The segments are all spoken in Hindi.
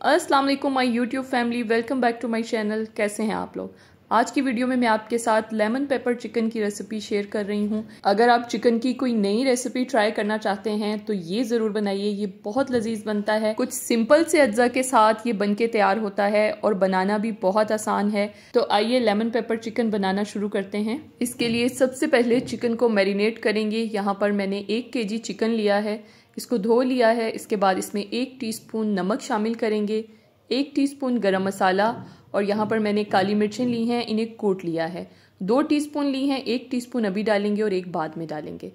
अस्सलाम वालेकुम my YouTube family, welcome back to my channel. कैसे हैं आप लोग? आज की वीडियो में मैं आपके साथ लेमन पेपर चिकन की रेसिपी शेयर कर रही हूं। अगर आप चिकन की कोई नई रेसिपी ट्राई करना चाहते हैं तो ये ज़रूर बनाइए। ये बहुत लजीज बनता है। कुछ सिंपल से अज्जा के साथ ये बनके तैयार होता है और बनाना भी बहुत आसान है। तो आइए लेमन पेपर चिकन बनाना शुरू करते हैं। इसके लिए सबसे पहले चिकन को मैरिनेट करेंगे। यहाँ पर मैंने 1 kg चिकन लिया है, इसको धो लिया है। इसके बाद इसमें 1 टीस्पून नमक शामिल करेंगे, 1 टीस्पून गरम मसाला, और यहाँ पर मैंने काली मिर्चें ली हैं, इन्हें कूट लिया है। 2 टीस्पून ली हैं, 1 टीस्पून अभी डालेंगे और 1 बाद में डालेंगे।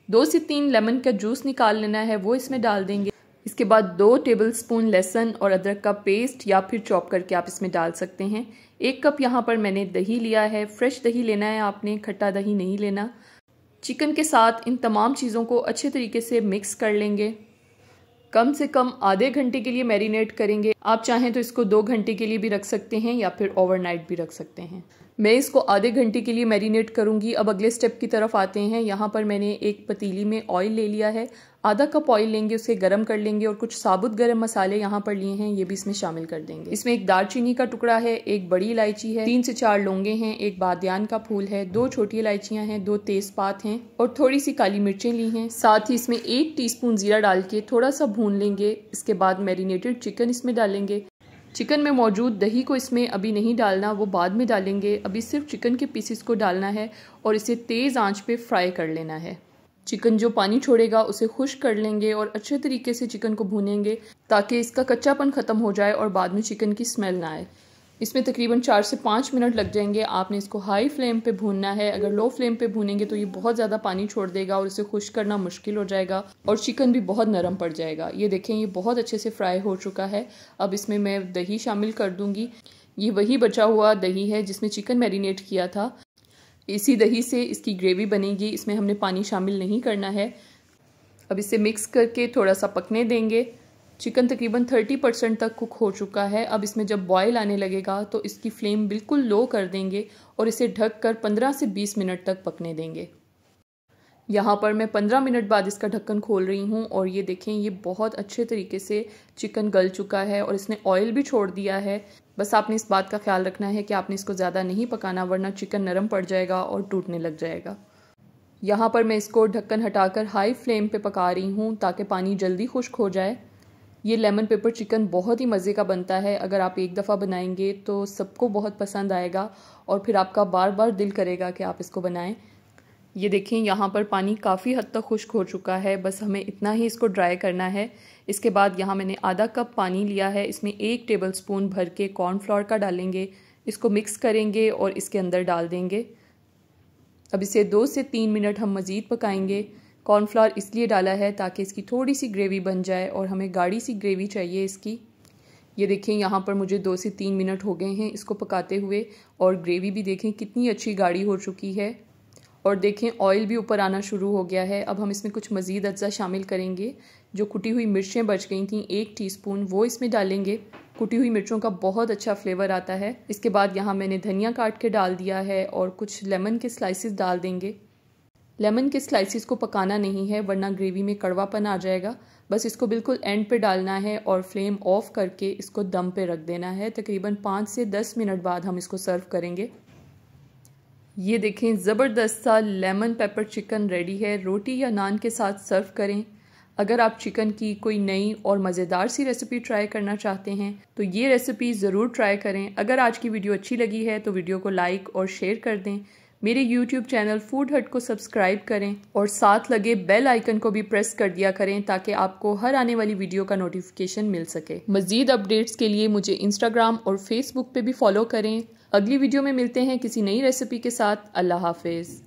2 से 3 लेमन का जूस निकाल लेना है, वो इसमें डाल देंगे। इसके बाद 2 टेबलस्पून लहसुन और अदरक का पेस्ट या फिर चॉप करके आप इसमें डाल सकते हैं। 1 कप यहाँ पर मैंने दही लिया है। फ्रेश दही लेना है आपने, खट्टा दही नहीं लेना। चिकन के साथ इन तमाम चीज़ों को अच्छे तरीके से मिक्स कर लेंगे। कम से कम आधे घंटे के लिए मैरिनेट करेंगे। आप चाहें तो इसको 2 घंटे के लिए भी रख सकते हैं या फिर ओवरनाइट भी रख सकते हैं। मैं इसको आधे घंटे के लिए मैरिनेट करूंगी। अब अगले स्टेप की तरफ आते हैं। यहाँ पर मैंने एक पतीली में ऑयल ले लिया है। आधा कप ऑयल लेंगे, उसे गर्म कर लेंगे और कुछ साबुत गरम मसाले यहाँ पर लिए हैं, ये भी इसमें शामिल कर देंगे। इसमें 1 दालचीनी का टुकड़ा है, 1 बड़ी इलायची है, 3 से 4 लौंगे हैं, 1 बादियान का फूल है, 2 छोटी इलायचियां हैं, 2 तेजपात हैं और थोड़ी सी काली मिर्चें ली हैं। साथ ही इसमें 1 टीस्पून जीरा डाल के थोड़ा सा भून लेंगे। इसके बाद मैरिनेटेड चिकन इसमें डालेंगे। चिकन में मौजूद दही को इसमें अभी नहीं डालना, वो बाद में डालेंगे। अभी सिर्फ चिकन के पीसेस को डालना है और इसे तेज़ आंच पे फ्राई कर लेना है। चिकन जो पानी छोड़ेगा उसे खुश्क कर लेंगे और अच्छे तरीके से चिकन को भूनेंगे ताकि इसका कच्चापन ख़त्म हो जाए और बाद में चिकन की स्मेल ना आए। इसमें तकरीबन 4 से 5 मिनट लग जाएंगे। आपने इसको हाई फ्लेम पे भूनना है। अगर लो फ्लेम पे भूनेंगे तो ये बहुत ज़्यादा पानी छोड़ देगा और इसे खुश्क करना मुश्किल हो जाएगा और चिकन भी बहुत नरम पड़ जाएगा। ये देखें, ये बहुत अच्छे से फ्राई हो चुका है। अब इसमें मैं दही शामिल कर दूंगी। ये वही बचा हुआ दही है जिसमें चिकन मैरिनेट किया था। इसी दही से इसकी ग्रेवी बनेगी। इसमें हमने पानी शामिल नहीं करना है। अब इसे मिक्स करके थोड़ा सा पकने देंगे। चिकन तकरीबन 30% तक कुक हो चुका है। अब इसमें जब बॉयल आने लगेगा तो इसकी फ्लेम बिल्कुल लो कर देंगे और इसे ढककर 15 से 20 मिनट तक पकने देंगे। यहाँ पर मैं 15 मिनट बाद इसका ढक्कन खोल रही हूँ और ये देखें, ये बहुत अच्छे तरीके से चिकन गल चुका है और इसने ऑयल भी छोड़ दिया है। बस आपने इस बात का ख्याल रखना है कि आपने इसको ज़्यादा नहीं पकाना, वरना चिकन नरम पड़ जाएगा और टूटने लग जाएगा। यहाँ पर मैं इसको ढक्कन हटाकर हाई फ्लेम पे पका रही हूँ ताकि पानी जल्दी खुश्क हो जाए। ये लेमन पेपर चिकन बहुत ही मज़े का बनता है। अगर आप एक दफ़ा बनाएंगे तो सबको बहुत पसंद आएगा और फिर आपका बार बार दिल करेगा कि आप इसको बनाएं। ये देखें, यहाँ पर पानी काफ़ी हद तक खुश्क हो चुका है। बस हमें इतना ही इसको ड्राई करना है। इसके बाद यहाँ मैंने आधा कप पानी लिया है। इसमें 1 टेबलस्पून भर के कॉर्नफ्लोर का डालेंगे। इसको मिक्स करेंगे और इसके अंदर डाल देंगे। अब इसे 2 से 3 मिनट हम मज़ीद पकाएंगे। कॉर्नफ्लोर इसलिए डाला है ताकि इसकी थोड़ी सी ग्रेवी बन जाए और हमें गाढ़ी सी ग्रेवी चाहिए इसकी। ये देखें, यहाँ पर मुझे 2 से 3 मिनट हो गए हैं इसको पकाते हुए और ग्रेवी भी देखें कितनी अच्छी गाढ़ी हो चुकी है और देखें ऑयल भी ऊपर आना शुरू हो गया है। अब हम इसमें कुछ मज़ीद अज्जा शामिल करेंगे। जो कुटी हुई मिर्चें बच गई थी 1 टीस्पून, वो इसमें डालेंगे। कुटी हुई मिर्चों का बहुत अच्छा फ्लेवर आता है। इसके बाद यहाँ मैंने धनिया काट के डाल दिया है और कुछ लेमन के स्लाइसेस डाल देंगे। लेमन के स्लाइसेस को पकाना नहीं है वरना ग्रेवी में कड़वापन आ जाएगा। बस इसको बिल्कुल एंड पे डालना है और फ्लेम ऑफ करके इसको दम पे रख देना है। तकरीबन 5 से 10 मिनट बाद हम इसको सर्व करेंगे। ये देखें, ज़बरदस्त सा लेमन पेपर चिकन रेडी है। रोटी या नान के साथ सर्व करें। अगर आप चिकन की कोई नई और मज़ेदार सी रेसिपी ट्राई करना चाहते हैं तो ये रेसिपी ज़रूर ट्राई करें। अगर आज की वीडियो अच्छी लगी है तो वीडियो को लाइक और शेयर कर दें। मेरे YouTube चैनल फूड हट को सब्सक्राइब करें और साथ लगे बेल आइकन को भी प्रेस कर दिया करें ताकि आपको हर आने वाली वीडियो का नोटिफिकेशन मिल सके। मज़ीद अपडेट्स के लिए मुझे इंस्टाग्राम और फेसबुक पे भी फॉलो करें। अगली वीडियो में मिलते हैं किसी नई रेसिपी के साथ। अल्लाह हाफिज़।